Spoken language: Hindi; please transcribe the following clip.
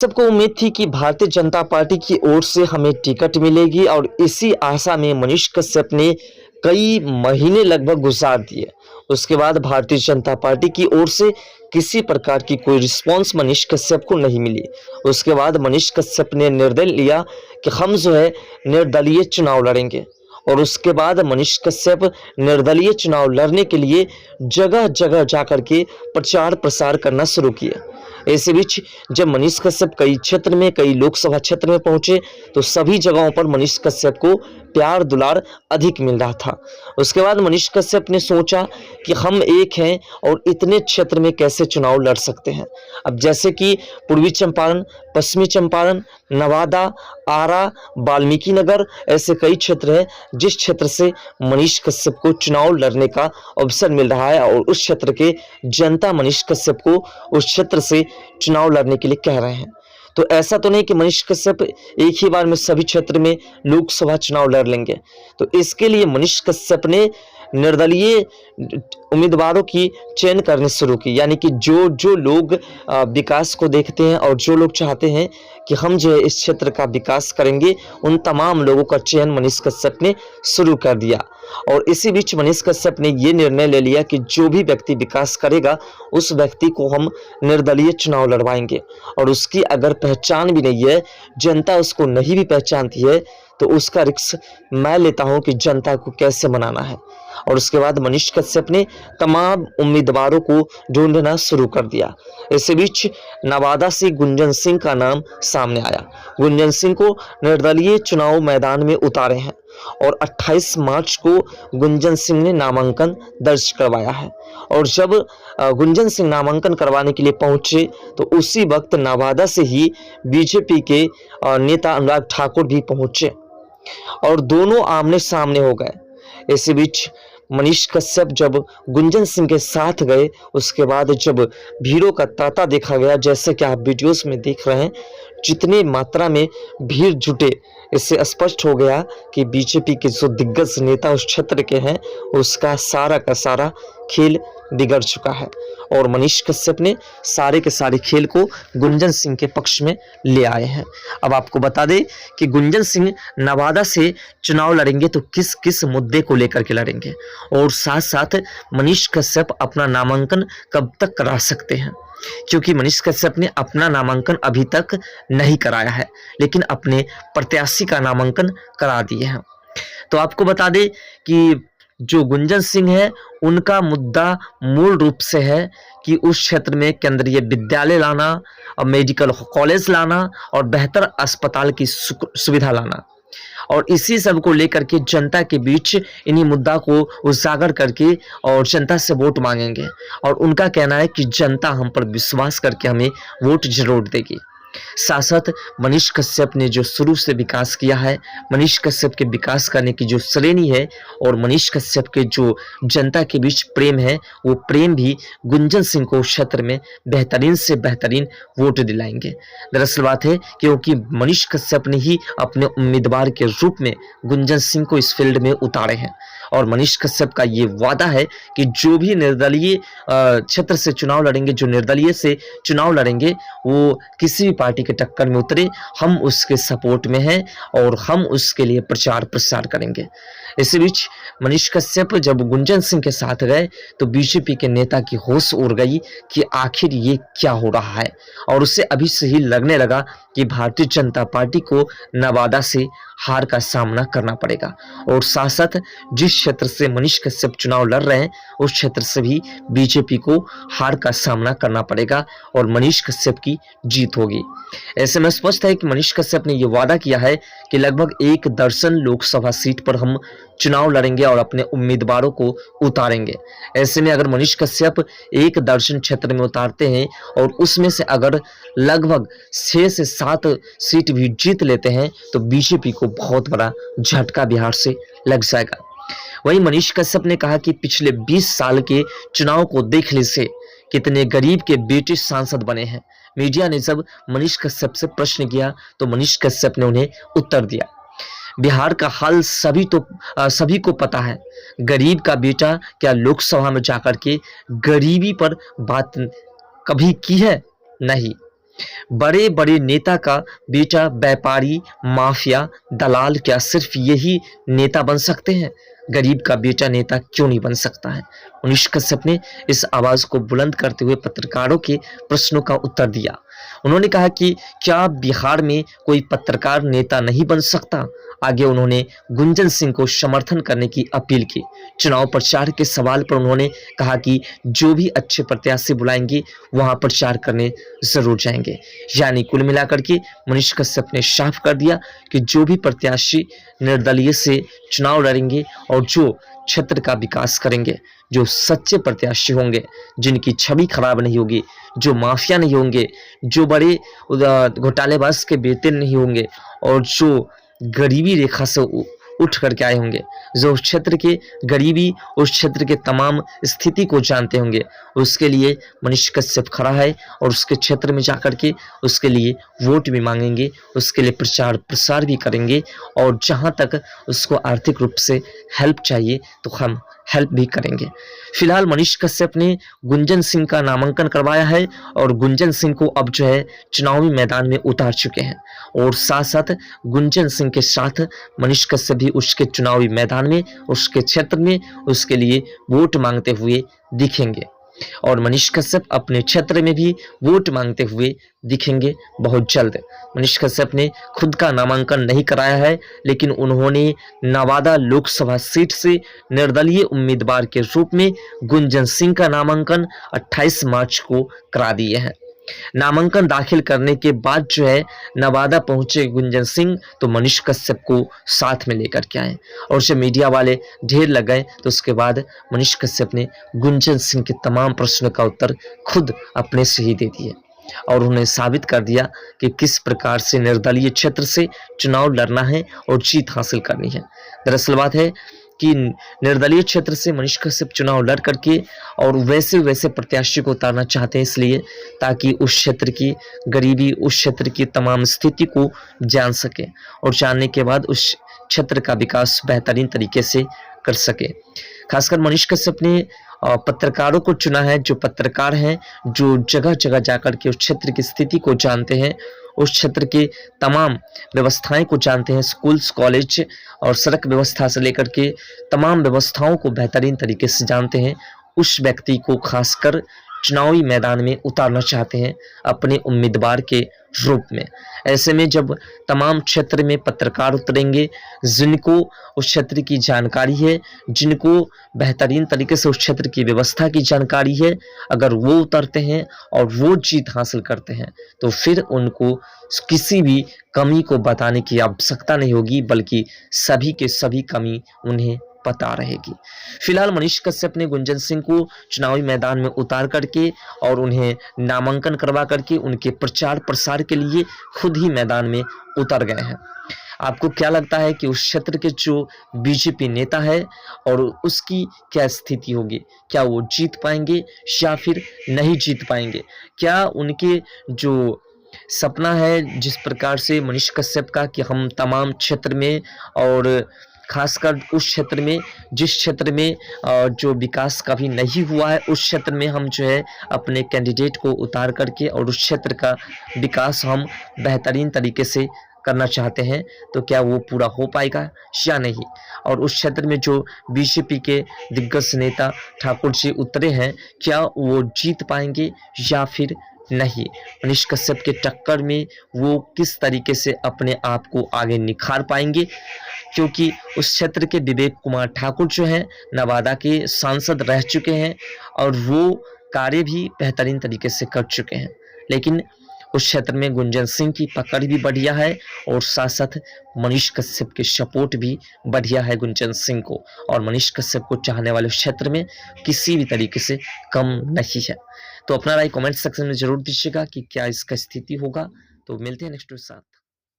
सबको उम्मीद थी कि भारतीय जनता पार्टी की ओर से हमें टिकट मिलेगी और इसी आशा में मनीष कश्यप ने कई महीने लगभग गुजार दिए। उसके बाद भारतीय जनता पार्टी की ओर से किसी प्रकार की कोई रिस्पांस मनीष कश्यप को नहीं मिली। उसके बाद मनीष कश्यप ने निर्णय लिया कि हम जो है निर्दलीय चुनाव लड़ेंगे और उसके बाद मनीष कश्यप निर्दलीय चुनाव लड़ने के लिए जगह जगह जाकर के प्रचार प्रसार करना शुरू किया। ऐसे बीच जब मनीष कश्यप कई क्षेत्र में कई लोकसभा क्षेत्र में पहुंचे तो सभी जगहों पर मनीष कश्यप को प्यार दुलार अधिक मिल रहा था। उसके बाद मनीष कश्यप ने सोचा कि हम एक हैं और इतने क्षेत्र में कैसे चुनाव लड़ सकते हैं। अब जैसे कि पूर्वी चंपारण, पश्चिमी चंपारण, नवादा, आरा, वाल्मीकि नगर, ऐसे कई क्षेत्र हैं जिस क्षेत्र से मनीष कश्यप को चुनाव लड़ने का अवसर मिल रहा है और उस क्षेत्र के जनता मनीष कश्यप को उस क्षेत्र से चुनाव लड़ने के लिए कह रहे हैं। तो ऐसा तो नहीं कि मनीष कश्यप एक ही बार में सभी क्षेत्र में लोकसभा चुनाव लड़ लेंगे। तो इसके लिए मनीष कश्यप ने निर्दलीय उम्मीदवारों की चयन करने शुरू की, यानी कि जो जो लोग विकास को देखते हैं और जो लोग चाहते हैं कि हम जो है इस क्षेत्र का विकास करेंगे, उन तमाम लोगों का चयन मनीष कश्यप ने शुरू कर दिया। और इसी बीच मनीष कश्यप ने ये निर्णय ले लिया कि जो भी व्यक्ति विकास करेगा उस व्यक्ति को हम निर्दलीय चुनाव लड़वाएंगे और उसकी अगर पहचान भी नहीं है, जनता उसको नहीं भी पहचानती है, तो उसका रिस्क मैं लेता हूं कि जनता को कैसे मनाना है। और उसके बाद मनीष कश्यप ने तमाम उम्मीदवारों को ढूंढना शुरू कर दिया। इसी बीच नवादा से गुंजन सिंह का नाम सामने आया। गुंजन सिंह को निर्दलीय चुनाव मैदान में उतारे हैं और 28 मार्च को गुंजन सिंह ने नामांकन दर्ज करवाया है। और जब गुंजन सिंह नामांकन करवाने के लिए पहुंचे तो उसी वक्त नवादा से ही बीजेपी के नेता अनुराग ठाकुर भी पहुंचे और दोनों आमने सामने हो गए। इसी बीच मनीष कश्यप जब गुंजन सिंह के साथ गए, उसके बाद जब भीड़ों का तांता देखा गया, जैसे कि आप वीडियोस में देख रहे हैं, जितनी मात्रा में भीड़ जुटे, इससे स्पष्ट हो गया कि बीजेपी के जो दिग्गज नेता उस क्षेत्र के हैं उसका सारा का सारा खेल बिगड़ चुका है और मनीष कश्यप ने सारे के सारे खेल को गुंजन सिंह के पक्ष में ले आए हैं। अब आपको बता दें कि गुंजन सिंह नवादा से चुनाव लड़ेंगे तो किस किस मुद्दे को लेकर के लड़ेंगे और साथ साथ मनीष कश्यप अपना नामांकन कब तक करा सकते हैं, क्योंकि मनीष कश्यप ने अपना नामांकन अभी तक नहीं कराया है लेकिन अपने प्रत्याशी का नामांकन करा दिए हैं। तो आपको बता दें कि जो गुंजन सिंह है उनका मुद्दा मूल रूप से है कि उस क्षेत्र में केंद्रीय विद्यालय लाना और मेडिकल कॉलेज लाना और बेहतर अस्पताल की सुविधा लाना, और इसी सब को लेकर के जनता के बीच इन्हीं मुद्दा को उजागर करके और जनता से वोट मांगेंगे। और उनका कहना है कि जनता हम पर विश्वास करके हमें वोट जरूर देगी। साथ साथ मनीष कश्यप ने जो शुरू से विकास किया है, मनीष कश्यप के विकास करने की जो श्रेणी है और मनीष कश्यप के जो जनता के बीच प्रेम है, वो प्रेम भी गुंजन सिंह को क्षेत्र में बेहतरीन से बेहतरीन वोट दिलाएंगे। दरअसल बात है क्योंकि मनीष कश्यप ने ही अपने उम्मीदवार के रूप में गुंजन सिंह को इस फील्ड में उतारे हैं और मनीष कश्यप का ये वादा है कि जो भी निर्दलीय क्षेत्र से चुनाव लड़ेंगे, जो निर्दलीय से चुनाव लड़ेंगे, वो किसी भी पार्टी के टक्कर में उतरे, हम उसके सपोर्ट में हैं और हम उसके लिए प्रचार प्रसार करेंगे। इसी बीच मनीष कश्यप जब गुंजन सिंह के साथ गए तो बीजेपी के नेता की होश उड़ गई कि आखिर ये क्या हो रहा है और उसे अभी से ही लगने लगा कि भारतीय जनता पार्टी को नवादा से हार का सामना करना पड़ेगा और साथ साथ जिस क्षेत्र से मनीष कश्यप चुनाव लड़ रहे हैं उस क्षेत्र से भी बीजेपी को हार का सामना करना पड़ेगा और मनीष कश्यप की जीत होगी। ऐसे में स्पष्ट है कि मनीष कश्यप ने यह वादा किया है कि लगभग 1 दर्जन लोकसभा सीट पर हम चुनाव लड़ेंगे और अपने उम्मीदवारों को उतारेंगे। ऐसे में अगर मनीष कश्यप 1 दर्जन क्षेत्र में उतारते हैं और उसमें से अगर लगभग 6 से 7 सीट भी जीत लेते हैं तो बीजेपी को बहुत बड़ा झटका बिहार से लग जाएगा। वहीं मनीष कश्यप ने कहा कि पिछले 20 साल के चुनाव को देखने से कितने गरीब के बेटे सांसद बने हैं। मीडिया ने जब मनीष कश्यप से प्रश्न किया तो मनीष कश्यप ने उन्हें उत्तर दिया, बिहार का हाल सभी को पता है। गरीब का बेटा क्या लोकसभा में जाकर के गरीबी पर बात कभी की है? नहीं। बड़े बड़े नेता का बेटा व्यापारी, माफिया, दलाल, क्या सिर्फ यही नेता बन सकते हैं? गरीब का बेटा नेता क्यों नहीं बन सकता है? मनीष कश्यप ने इस आवाज को बुलंद करते हुए पत्रकारों के प्रश्नों का उत्तर दिया। उन्होंने कहा कि क्या बिहार में कोई पत्रकार नेता नहीं बन सकता? आगे उन्होंने गुंजन सिंह को समर्थन करने की अपील की। चुनाव प्रचार के सवाल पर उन्होंने कहा कि जो भी अच्छे प्रत्याशी बुलाएंगे वहां प्रचार करने जरूर जाएंगे। यानी कुल मिलाकर के मनीष कश्यप ने साफ कर दिया कि जो भी प्रत्याशी निर्दलीय से चुनाव लड़ेंगे और जो क्षेत्र का विकास करेंगे, जो सच्चे प्रत्याशी होंगे, जिनकी छवि खराब नहीं होगी, जो माफिया नहीं होंगे, जो बड़े घोटालेबाज के बेटे नहीं होंगे और जो गरीबी रेखा से उठ करके आए होंगे, जो उस क्षेत्र के गरीबी, उस क्षेत्र के तमाम स्थिति को जानते होंगे, उसके लिए मनीष कश्यप खड़ा है और उसके क्षेत्र में जाकर के उसके लिए वोट भी मांगेंगे, उसके लिए प्रचार प्रसार भी करेंगे और जहां तक उसको आर्थिक रूप से हेल्प चाहिए तो हम हेल्प भी करेंगे। फिलहाल मनीष कश्यप ने गुंजन सिंह का नामांकन करवाया है और गुंजन सिंह को अब जो है चुनावी मैदान में उतार चुके हैं और साथ साथ गुंजन सिंह के साथ मनीष कश्यप भी उसके चुनावी मैदान में, उसके क्षेत्र में उसके लिए वोट मांगते हुए दिखेंगे और मनीष कश्यप अपने क्षेत्र में भी वोट मांगते हुए दिखेंगे बहुत जल्द। मनीष कश्यप ने खुद का नामांकन नहीं कराया है, लेकिन उन्होंने नवादा लोकसभा सीट से निर्दलीय उम्मीदवार के रूप में गुंजन सिंह का नामांकन 28 मार्च को करा दिए हैं। नामांकन दाखिल करने के बाद जो है नवादा पहुंचे गुंजन सिंह तो मनीष कश्यप को साथ में लेकर के आए और जब मीडिया वाले ढेर लग गए तो उसके बाद मनीष कश्यप ने गुंजन सिंह के तमाम प्रश्नों का उत्तर खुद अपने से ही दे दिए और उन्हें साबित कर दिया कि किस प्रकार से निर्दलीय क्षेत्र से चुनाव लड़ना है और जीत हासिल करनी है। दरअसल बात है कि निर्दलीय क्षेत्र से मनीष कश्यप चुनाव लड़ करके और वैसे वैसे प्रत्याशी को उतारना चाहते हैं, इसलिए ताकि उस क्षेत्र की गरीबी, उस क्षेत्र की तमाम स्थिति को जान सके और जानने के बाद उस क्षेत्र का विकास बेहतरीन तरीके से कर सके। खासकर मनीष कश्यप ने पत्रकारों को चुना है, जो पत्रकार हैं, जो जगह जगह जाकर के उस क्षेत्र की स्थिति को जानते हैं, उस क्षेत्र के तमाम व्यवस्थाएं को जानते हैं, स्कूल्स, कॉलेज और सड़क व्यवस्था से लेकर के तमाम व्यवस्थाओं को बेहतरीन तरीके से जानते हैं। उस व्यक्ति को खासकर चुनावी मैदान में उतारना चाहते हैं अपने उम्मीदवार के रूप में। ऐसे में जब तमाम क्षेत्र में पत्रकार उतरेंगे, जिनको उस क्षेत्र की जानकारी है, जिनको बेहतरीन तरीके से उस क्षेत्र की व्यवस्था की जानकारी है, अगर वो उतरते हैं और वो जीत हासिल करते हैं तो फिर उनको किसी भी कमी को बताने की आवश्यकता नहीं होगी, बल्कि सभी के सभी कमी उन्हें पता रहेगी। फिलहाल मनीष कश्यप ने गुंजन सिंह को चुनावी मैदान में उतार करके और उन्हें नामांकन करवा करके उनके प्रचार प्रसार के लिए खुद ही मैदान में उतर गए हैं। आपको क्या लगता है कि उस क्षेत्र के जो बीजेपी नेता है और उसकी क्या स्थिति होगी? क्या वो जीत पाएंगे या फिर नहीं जीत पाएंगे? क्या उनके जो सपना है जिस प्रकार से मनीष कश्यप का कि हम तमाम क्षेत्र में और खासकर उस क्षेत्र में, जिस क्षेत्र में जो विकास कभी नहीं हुआ है, उस क्षेत्र में हम जो है अपने कैंडिडेट को उतार करके और उस क्षेत्र का विकास हम बेहतरीन तरीके से करना चाहते हैं, तो क्या वो पूरा हो पाएगा या नहीं? और उस क्षेत्र में जो बीजेपी के दिग्गज नेता ठाकुर जी उतरे हैं, क्या वो जीत पाएंगे या फिर नहीं? मनीष कश्यप के टक्कर में वो किस तरीके से अपने आप को आगे निखार पाएंगे? क्योंकि उस क्षेत्र के विवेक कुमार ठाकुर जो हैं नवादा के सांसद रह चुके हैं और वो कार्य भी बेहतरीन तरीके से कर चुके हैं, लेकिन उस क्षेत्र में गुंजन सिंह की पकड़ भी बढ़िया है और साथ साथ मनीष कश्यप के सपोर्ट भी बढ़िया है गुंजन सिंह को, और मनीष कश्यप को चाहने वाले क्षेत्र में किसी भी तरीके से कम नहीं है। तो अपना राय कमेंट सेक्शन में जरूर दीजिएगा कि क्या इसका स्थिति होगा। तो मिलते हैं नेक्स्ट के साथ।